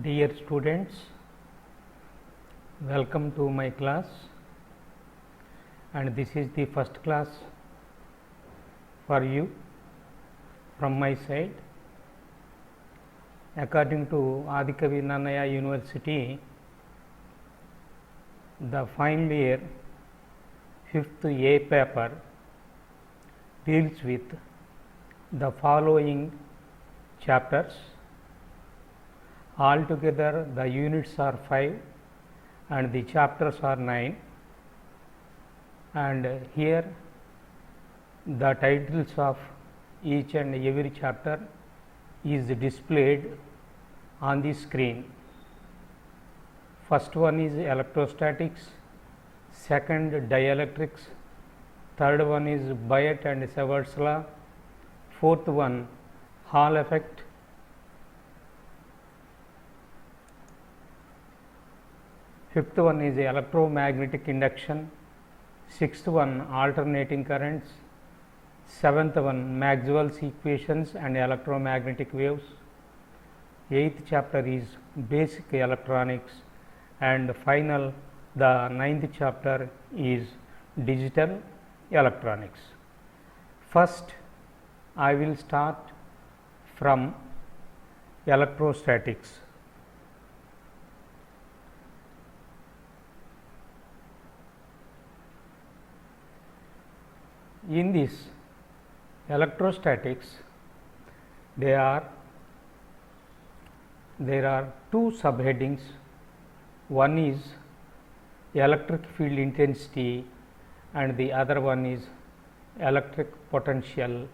Dear students, welcome to my class, and this is the first class for you from my side. According to Adikavi Nannaya University, the final year 5th A paper deals with the following chapters. Altogether the units are 5 and the chapters are 9, and here the titles of each and every chapter is displayed on the screen. First one is electrostatics, second dielectrics, third one is Biot and Savart's law, fourth one Hall effect, fifth one is electromagnetic induction, sixth one alternating currents, seventh one Maxwell's equations and electromagnetic waves, eighth chapter is basic electronics, and final the ninth chapter is digital electronics. First, I will start from electrostatics. In this electrostatics, there are two subheadings. One is electric field intensity and the other one is electric potential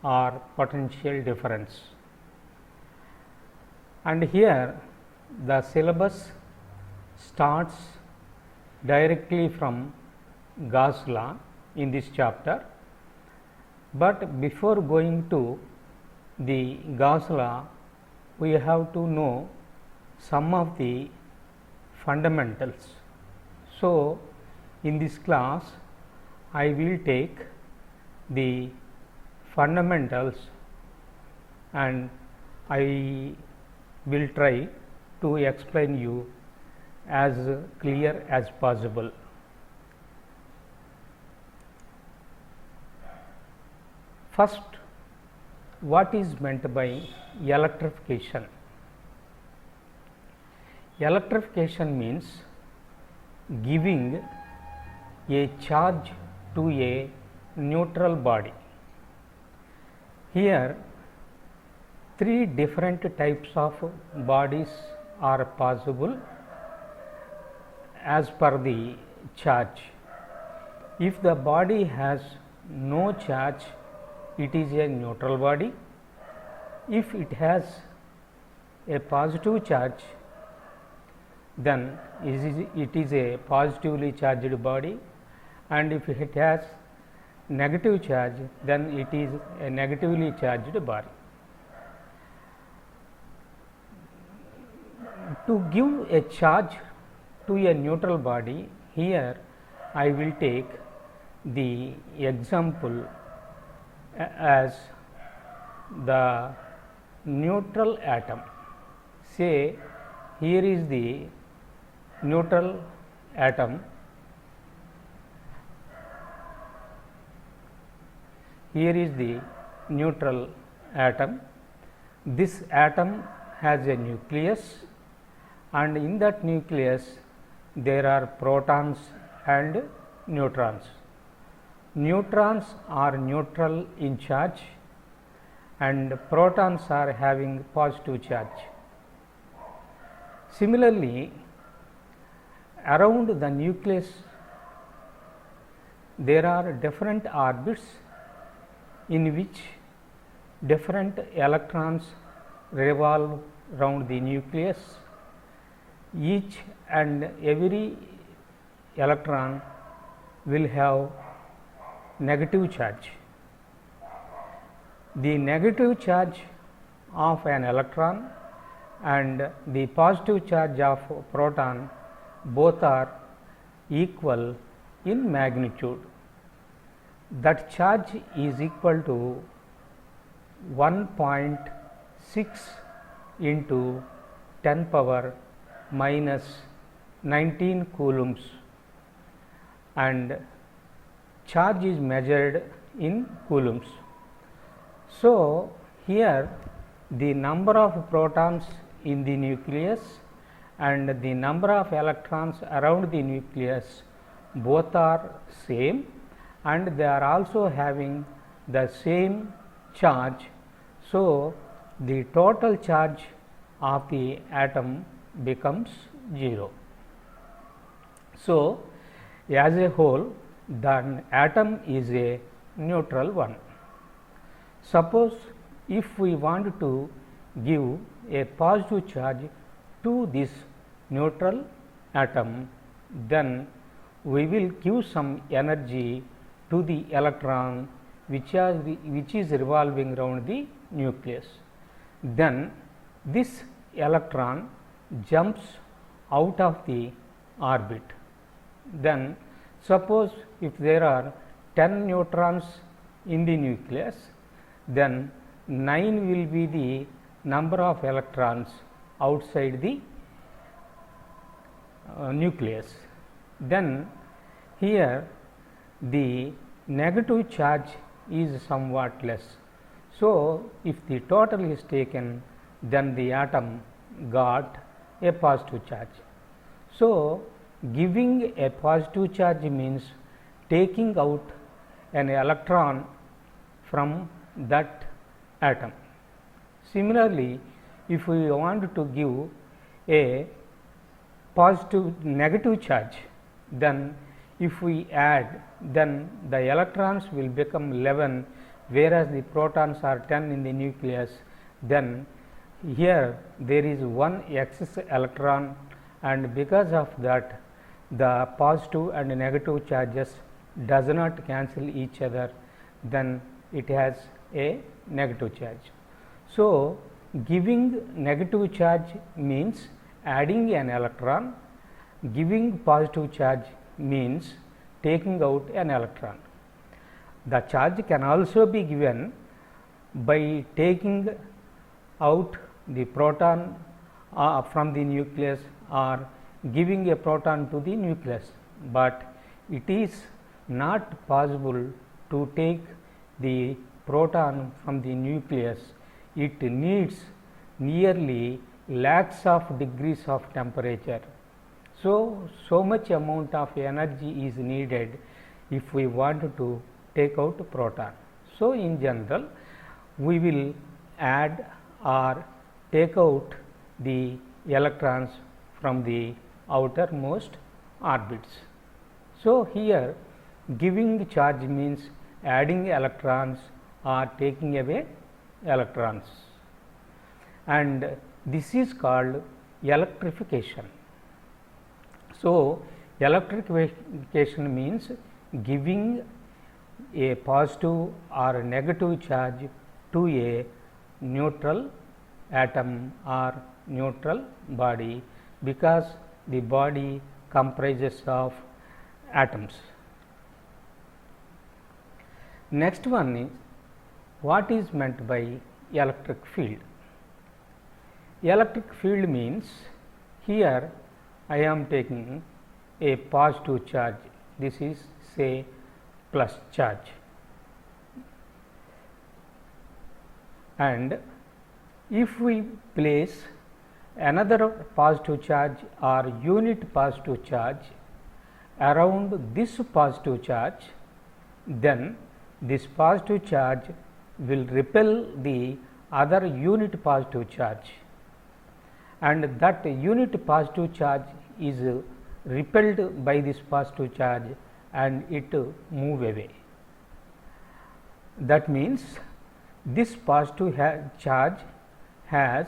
or potential difference. And here the syllabus starts directly from Gauss law in this chapter. But before going to the Gauss law, we have to know some of the fundamentals. So, in this class, I will take the fundamentals and I will try to explain you as clear as possible. First, what is meant by electrification? Electrification means giving a charge to a neutral body. Here, three different types of bodies are possible as per the charge. If the body has no charge, it is a neutral body. If it has a positive charge, then it is a positively charged body, and if it has negative charge, then it is a negatively charged body. To give a charge to a neutral body, here I will take the example as the neutral atom. Say here is the neutral atom, here is the neutral atom. This atom has a nucleus, and in that nucleus there are protons and neutrons. Neutrons are neutral in charge and protons are having positive charge. Similarly, around the nucleus there are different orbits in which different electrons revolve around the nucleus. Each and every electron will have negative charge. The negative charge of an electron and the positive charge of proton both are equal in magnitude. That charge is equal to 1.6 into 10 power minus 19 coulombs, and charge is measured in coulombs. So, here the number of protons in the nucleus and the number of electrons around the nucleus both are same, and they are also having the same charge. So, the total charge of the atom becomes 0. So, as a whole the atom is a neutral one. Suppose if we want to give a positive charge to this neutral atom, then we will give some energy to the electron which is revolving around the nucleus. Then this electron jumps out of the orbit. Then suppose if there are 10 neutrons in the nucleus, then 9 will be the number of electrons outside the nucleus. Then here the negative charge is somewhat less. So, if the total is taken, then the atom got a positive charge. So, giving a positive charge means taking out an electron from that atom. Similarly, if we want to give a negative charge, then if we add, then the electrons will become 11, whereas the protons are 10 in the nucleus. Then here there is one excess electron, and because of that the positive and negative charges does not cancel each other, then it has a negative charge. So, giving negative charge means adding an electron, giving positive charge means taking out an electron. The charge can also be given by taking out the proton from the nucleus or giving a proton to the nucleus, but it is not possible to take the proton from the nucleus. It needs nearly lakhs of degrees of temperature. So much amount of energy is needed if we want to take out proton. So, in general we will add or take out the electrons from the outermost orbits. So, here giving charge means adding electrons or taking away electrons, and this is called electrification. So, electrification means giving a positive or a negative charge to a neutral atom or neutral body, because the body comprises of atoms. Next one is, what is meant by electric field? Electric field means, here I am taking a positive charge, this is say plus charge, and if we place another positive charge or unit positive charge around this positive charge, then this positive charge will repel the other unit positive charge, and that unit positive charge is repelled by this positive charge and it move away. That means, this positive charge has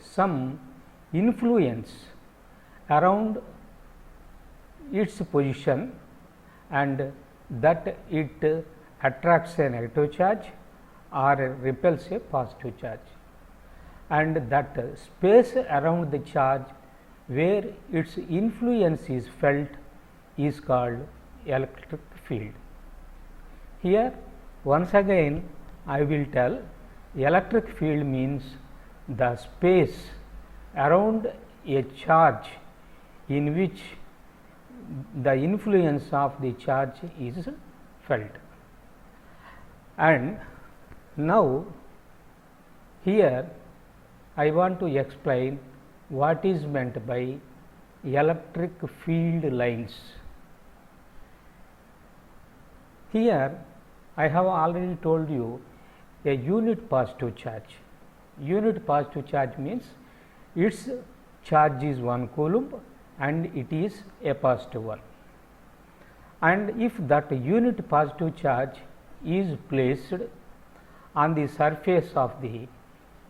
some influence around its position, and that it attracts a negative charge or repels a positive charge, and that space around the charge where its influence is felt is called electric field. Here once again I will tell, electric field means the space around a charge in which the influence of the charge is felt. And now here I want to explain what is meant by electric field lines. Here I have already told you a unit positive charge. Unit positive charge means its charge is 1 coulomb and it is a positive one. And if that unit positive charge is placed on the surface of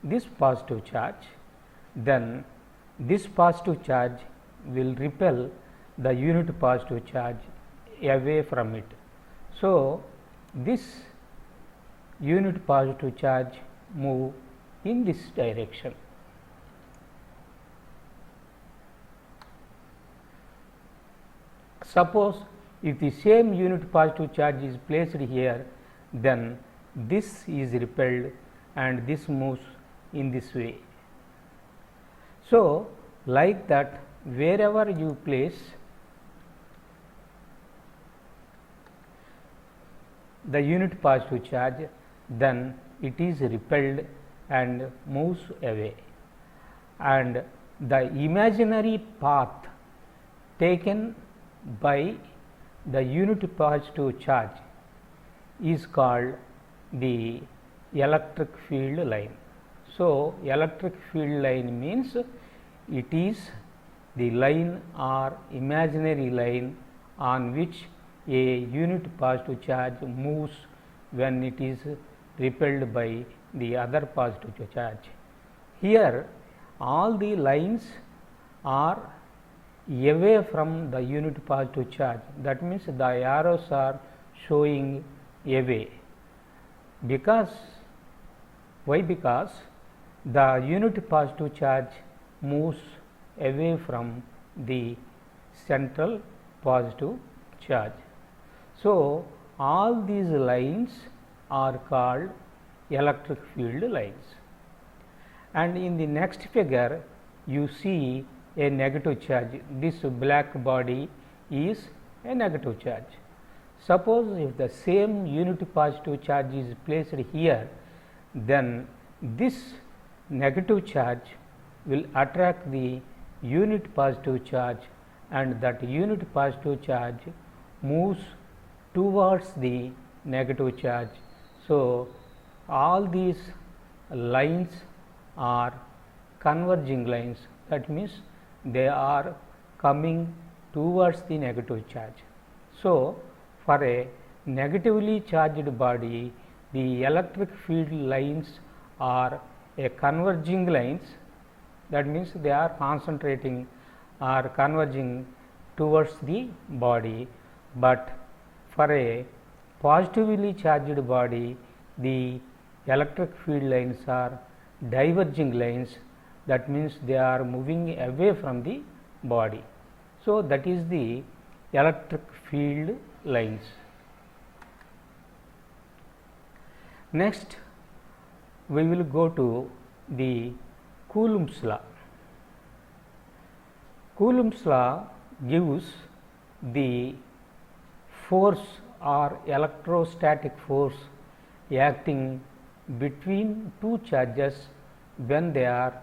this positive charge, then this positive charge will repel the unit positive charge away from it. So, this unit positive charge move in this direction. Suppose if the same unit positive charge is placed here, then this is repelled and this moves in this way. So, like that, wherever you place the unit positive charge, then it is repelled and moves away, and the imaginary path taken by the unit positive charge is called the electric field line. So, electric field line means it is the line or imaginary line on which a unit positive charge moves when it is repelled by the other positive charge. Here all the lines are away from the unit positive charge, that means the arrows are showing away. Because why? Because the unit positive charge moves away from the central positive charge. So, all these lines are called electric field lines. And in the next figure you see a negative charge. This black body is a negative charge. Suppose if the same unit positive charge is placed here, then this negative charge will attract the unit positive charge, and that unit positive charge moves towards the negative charge. So, all these lines are converging lines, that means they are coming towards the negative charge. So, for a negatively charged body, the electric field lines are a converging lines, that means they are concentrating or converging towards the body, but for a positively charged body, the electric field lines are diverging lines, that means they are moving away from the body. So, that is the electric field lines. Next, we will go to the Coulomb's law. Coulomb's law gives the force or electrostatic force acting between two charges when they are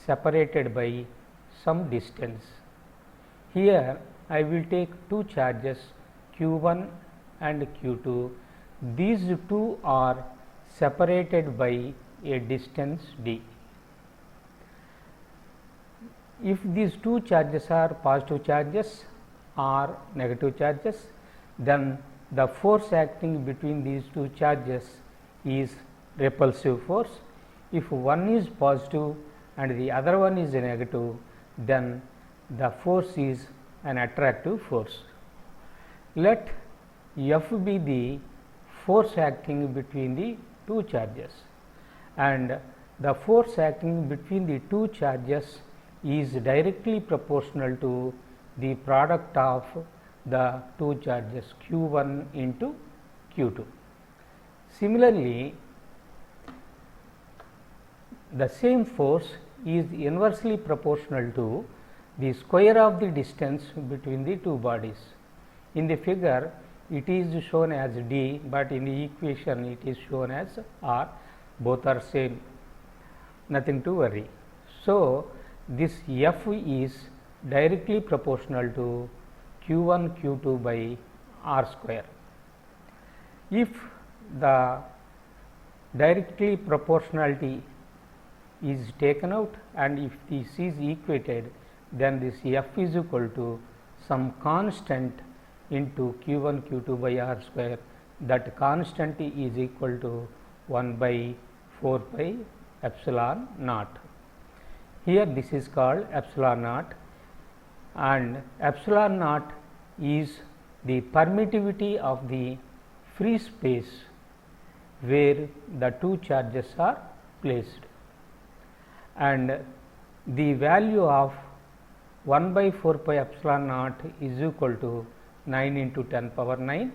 separated by some distance. Here I will take two charges Q1 and Q2. These two are separated by a distance d. If these two charges are positive charges or negative charges, then the force acting between these two charges is repulsive force. If one is positive and the other one is negative, then the force is an attractive force. Let F be the force acting between the two charges, and the force acting between the two charges is directly proportional to the product of the two charges Q1 into Q2. Similarly, the same force is inversely proportional to the square of the distance between the two bodies. In the figure it is shown as d, but in the equation it is shown as r, both are same, nothing to worry. So, this f is directly proportional to q1 q2 by r square. If the directly proportionality is taken out and if this is equated, then this f is equal to some constant into q1 q2 by r square. That constant is equal to 1 by 4 pi epsilon naught. Here this is called epsilon naught, and epsilon naught is the permittivity of the free space where the two charges are placed, and the value of 1 by 4 pi epsilon naught is equal to 9 into 10 power 9,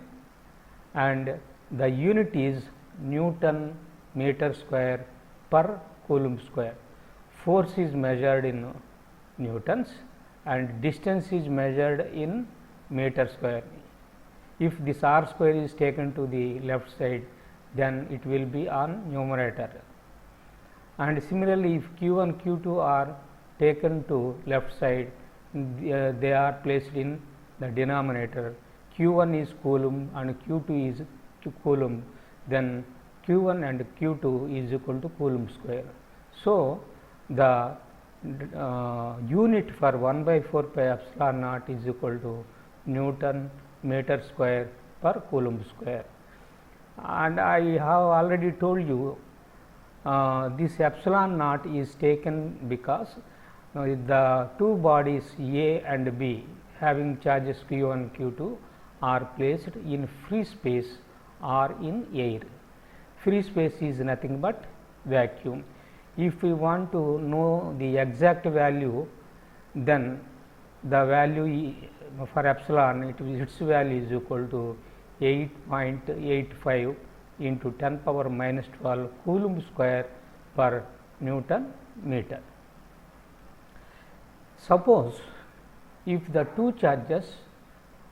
and the unit is Newton meter square per coulomb square. Force is measured in newtons and distance is measured in meter square. If this r square is taken to the left side, then it will be on numerator, and similarly if q1 q2 are taken to left side, they are placed in the denominator. q1 is coulomb and q2 is coulomb, then q1 and q2 is equal to coulomb square. So, the unit for 1 by 4 pi epsilon naught is equal to Newton meter square per coulomb square. And I have already told you this epsilon naught is taken because the two bodies A and B having charges q1 q2 are placed in free space or in air. Free space is nothing but vacuum. If we want to know the exact value, then the value for epsilon, its value is equal to 8.85 into 10 power minus 12 coulomb square per Newton meter. Suppose if the two charges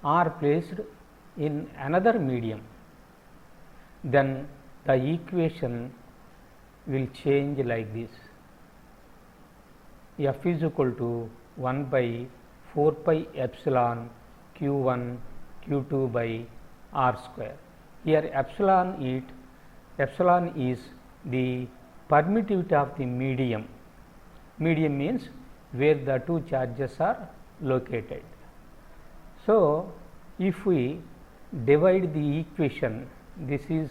are placed in another medium, then the equation will change like this: f is equal to 1 by 4 pi epsilon q1 q2 by r square. Here epsilon is the permittivity of the medium. Medium means where the two charges are located. So, if we divide the equation, this is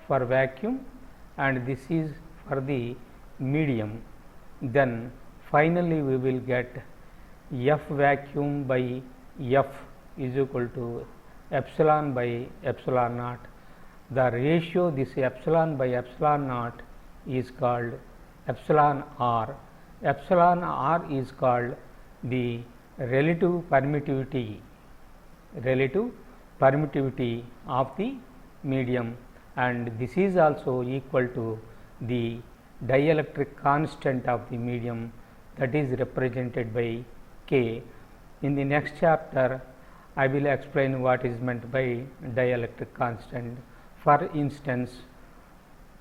for vacuum and this is for the medium, then finally we will get f vacuum by f is equal to epsilon by epsilon naught. The ratio this epsilon by epsilon naught is called epsilon r. Epsilon r is called the relative permittivity of the medium, and this is also equal to the dielectric constant of the medium, that is represented by K. In the next chapter, I will explain what is meant by dielectric constant. For instance,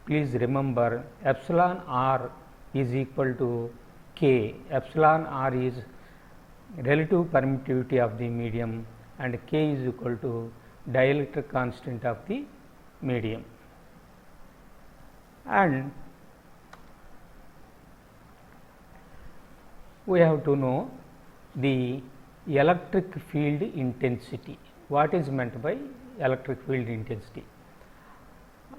please remember epsilon r is equal to K. Epsilon r is relative permittivity of the medium and K is equal to dielectric constant of the medium. And we have to know the electric field intensity. What is meant by electric field intensity?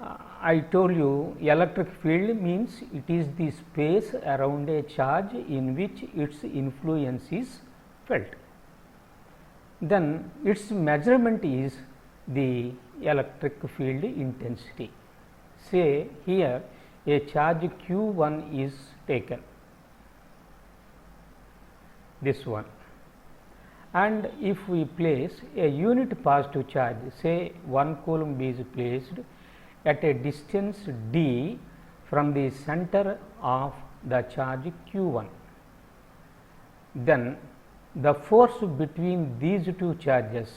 I told you electric field means it is the space around a charge in which its influence is felt. Then its measurement is the electric field intensity. Say here a charge q1 is taken, this one, and if we place a unit positive charge, say 1 coulomb is placed at a distance d from the center of the charge q1. Then the force between these two charges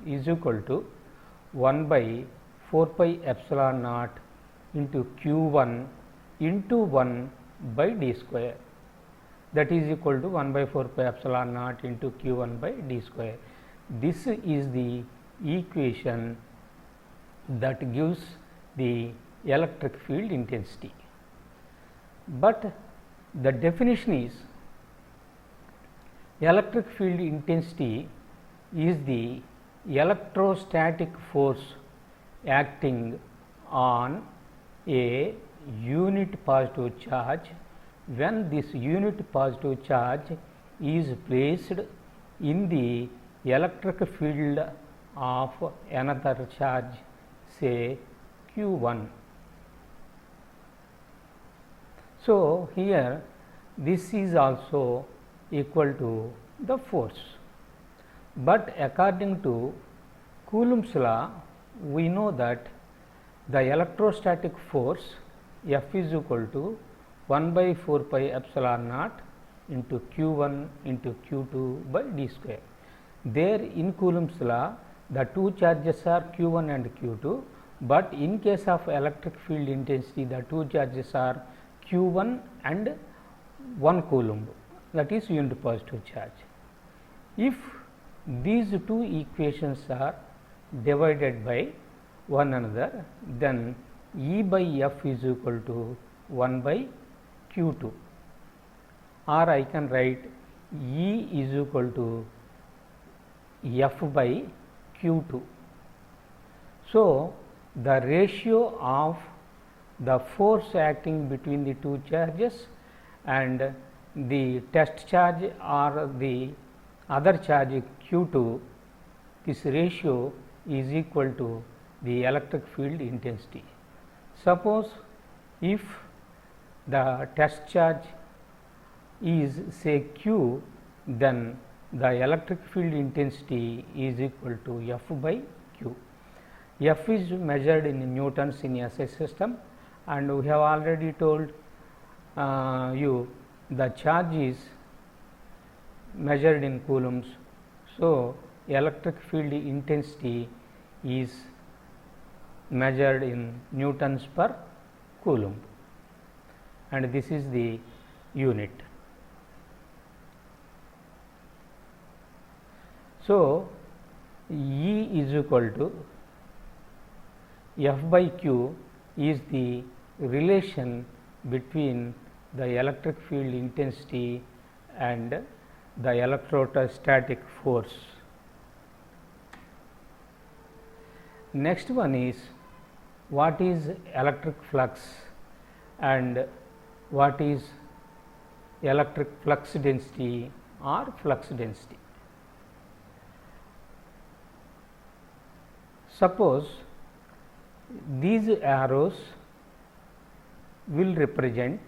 is equal to 1 by 4 pi epsilon naught into q1 into 1 by d square, that is equal to 1 by 4 pi epsilon naught into q1 by d square. This is the equation that gives the electric field intensity. But the definition is electric field intensity is the electrostatic force acting on a unit positive charge when this unit positive charge is placed in the electric field of another charge, say q1. So, here this is also equal to the force, but according to Coulomb's law, we know that the electrostatic force F is equal to 1 by 4 pi epsilon naught into q1 into q2 by d square. There in Coulomb's law, the two charges are q1 and q2, but in case of electric field intensity, the two charges are q1 and 1 coulomb, that is unit positive charge. If these two equations are divided by one another, then E by F is equal to 1 by q2, or I can write E is equal to F by q2. So, the ratio of the force acting between the two charges and the test charge or the other charge q2, this ratio is equal to the electric field intensity. Suppose if the test charge is say q, then the electric field intensity is equal to F by q. F is measured in newtons in SI system, and we have already told you the charge is measured in coulombs. So, electric field intensity is measured in newtons per coulomb, and this is the unit. So, E is equal to F by Q is the relation between the electric field intensity and the electrostatic force. Next one is what is electric flux and what is electric flux density or flux density. Suppose these arrows will represent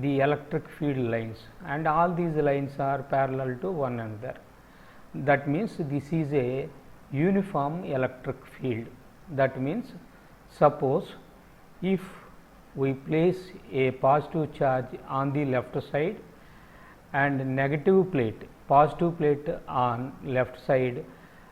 the electric field lines, and all these lines are parallel to one another. That means this is a uniform electric field. That means suppose if we place a positive charge on the left side and negative plate, positive plate on left side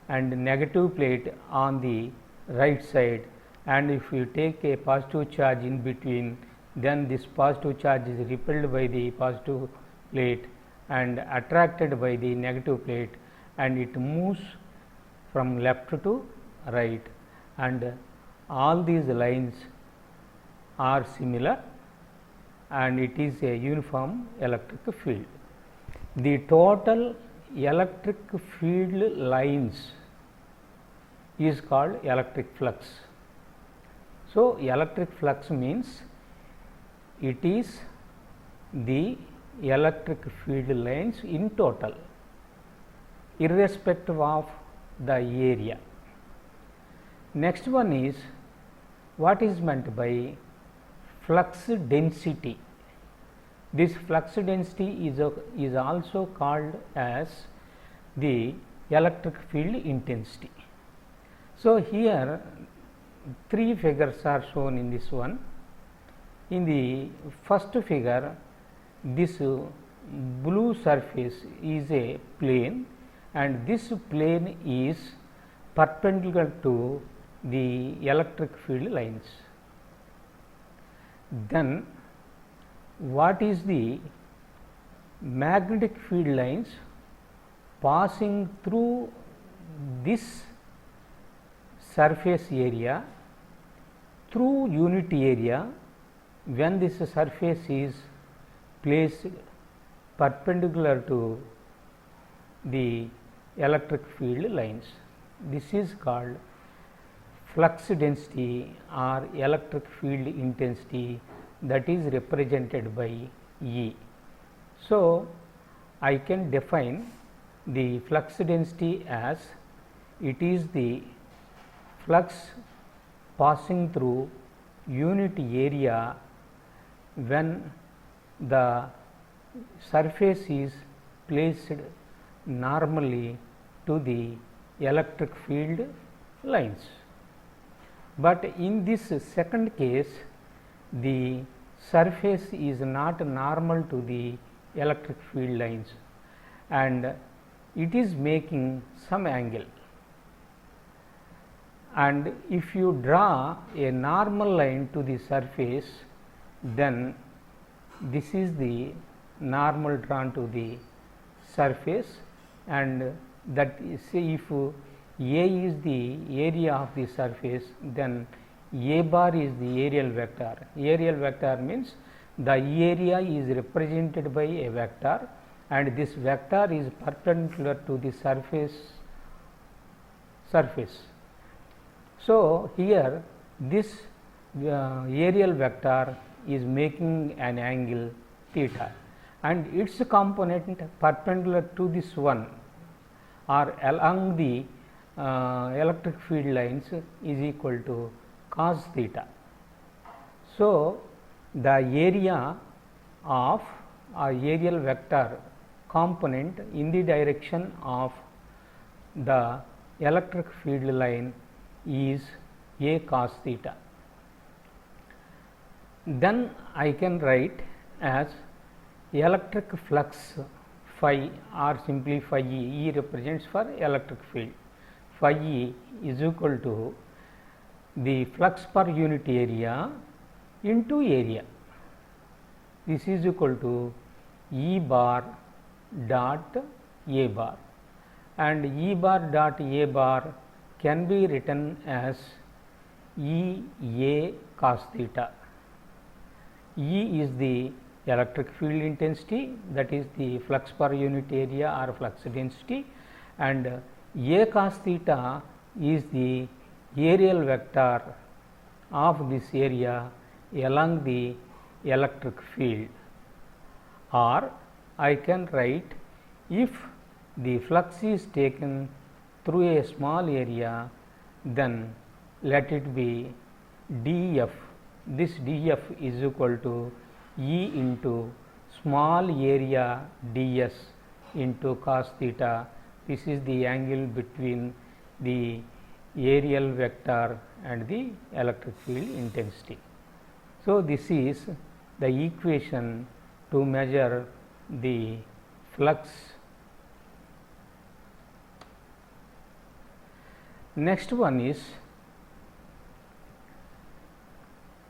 and negative plate on the right side, and if you take a positive charge in between, then this positive charge is repelled by the positive plate and attracted by the negative plate, and it moves from left to right, and all these lines are similar and it is a uniform electric field. The total electric field lines is called electric flux. So, electric flux means it is the electric field lines in total, irrespective of the area. Next one is what is meant by flux density. This flux density is also called as the electric field intensity. So, here three figures are shown in this one. In the first figure, this blue surface is a plane and this plane is perpendicular to the electric field lines. Then what is the magnetic field lines passing through this surface area through unit area when this surface is placed perpendicular to the electric field lines. This is called flux density or electric field intensity, that is represented by E. So, I can define the flux density as it is the flux passing through unit area when the surface is placed normally to the electric field lines. But in this second case, the surface is not normal to the electric field lines and it is making some angle. And if you draw a normal line to the surface, then this is the normal drawn to the surface, and that is, say if A is the area of the surface, then A bar is the aerial vector. Aerial vector means the area is represented by a vector and this vector is perpendicular to the surface. So, here this aerial vector is making an angle theta and its component perpendicular to this one or along the electric field lines is equal to cos theta. So, the area of aerial vector component in the direction of the electric field line is A cos theta. Then I can write as electric flux phi or simply phi E. E represents for electric field. Phi E is equal to the flux per unit area into area. This is equal to E bar dot A bar, and E bar dot A bar can be written as E A cos theta. E is the electric field intensity, that is the flux per unit area or flux density, and A cos theta is the aerial vector of this area along the electric field. Or I can write, if the flux is taken through a small area, then let it be df. This df is equal to E into small area ds into cos theta. This is the angle between the aerial vector and the electric field intensity. So, this is the equation to measure the flux. Next one is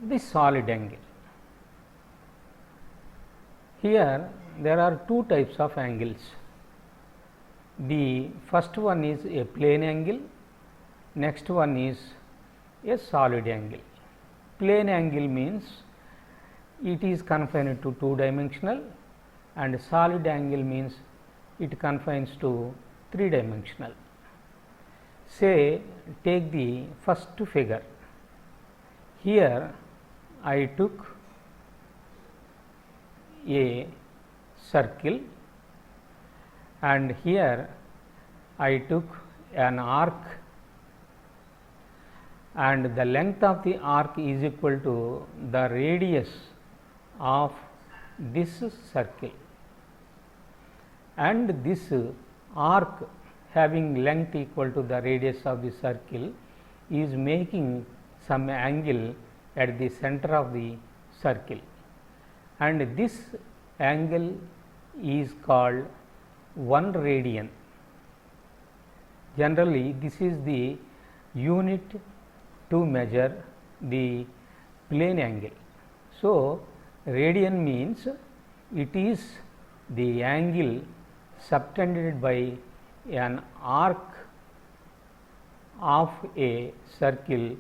the solid angle. Here there are two types of angles. The first one is a plane angle, next one is a solid angle. Plane angle means it is confined to two dimensional, and solid angle means it confines to three dimensional. Say, take the first figure. Here I took a circle and here I took an arc, and the length of the arc is equal to the radius of this circle, and this arc having length equal to the radius of the circle is making some angle at the center of the circle, and this angle is called 1 radian. Generally, this is the unit to measure the plane angle. So, radian means it is the angle subtended by an arc of a circle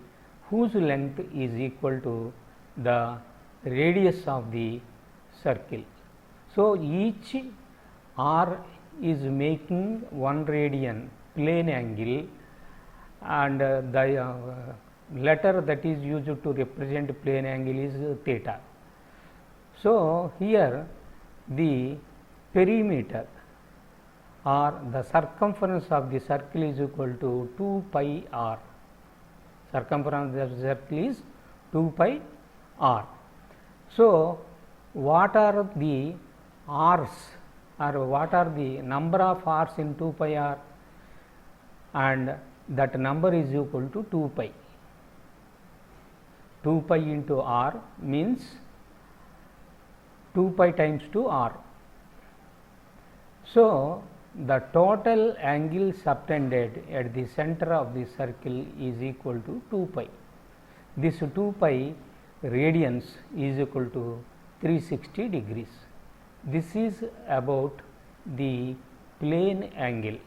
whose length is equal to the radius of the circle. So, each r is making 1 radian plane angle, and the letter that is used to represent plane angle is theta. So, here the perimeter or the circumference of the circle is equal to 2 pi r. Circumference of the circle is 2 pi r. So, what are the r's, or what are the number of r's in 2 pi r? And that number is equal to 2 pi. 2 pi into r means 2 pi times 2 r. So, the total angle subtended at the center of the circle is equal to 2 pi. This 2 pi radians is equal to 360 degrees. This is about the plane angle.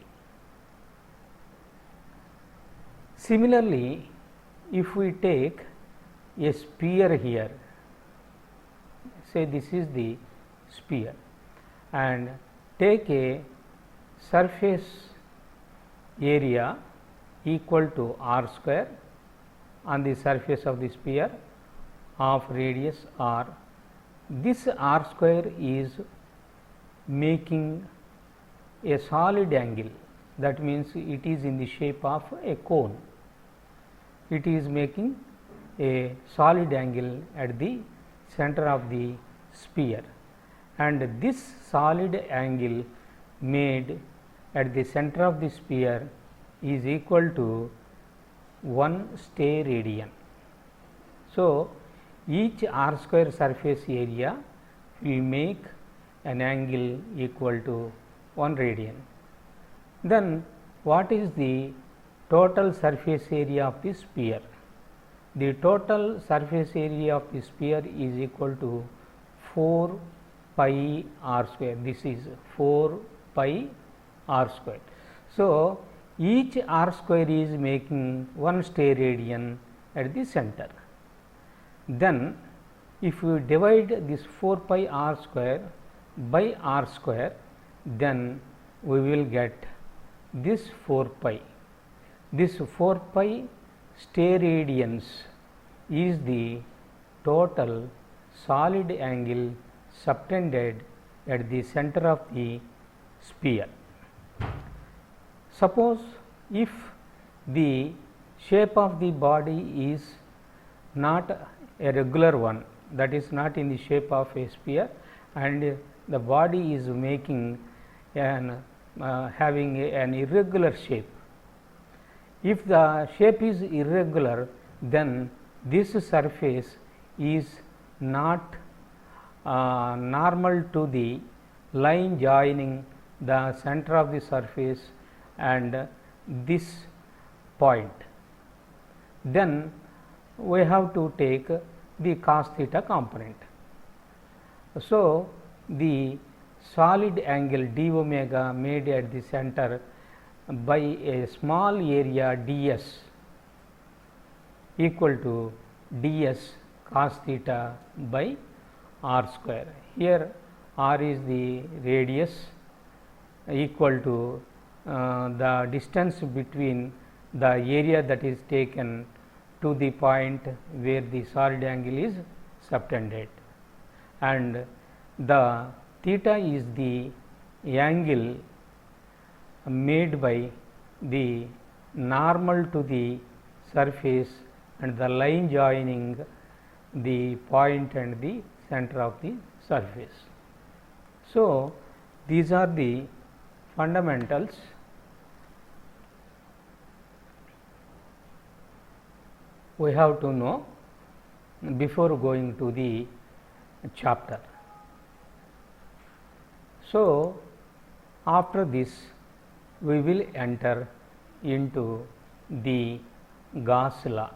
Similarly, if we take a sphere here, say this is the sphere, and take a surface area equal to r square on the surface of the sphere of radius r. This r square is making a solid angle, that means it is in the shape of a cone. It is making a solid angle at the center of the sphere, and this solid angle made at the center of the sphere is equal to 1 steradian. So, each r square surface area will make an angle equal to 1 radian. Then, what is the total surface area of the sphere? The total surface area of the sphere is equal to 4 pi r square. This is 4 pi r square. So, each r square is making 1 steradian at the center. Then, if we divide this 4 pi r square by r square, then we will get this 4 pi. This 4 pi steradians is the total solid angle subtended at the center of the sphere. Suppose if the shape of the body is not a regular one, that is not in the shape of a sphere, and the body is making an having an irregular shape. If the shape is irregular, then this surface is not normal to the line joining the center of the surface and this point. Then we have to take the cos theta component. So, the solid angle d omega made at the center by a small area ds equal to ds cos theta by r square. Here r is the radius equal to the distance between the area that is taken to the point where the solid angle is subtended, and the theta is the angle made by the normal to the surface and the line joining the point and the center of the surface. So, these are the fundamentals we have to know before going to the chapter. So, after this we will enter into the Gauss law.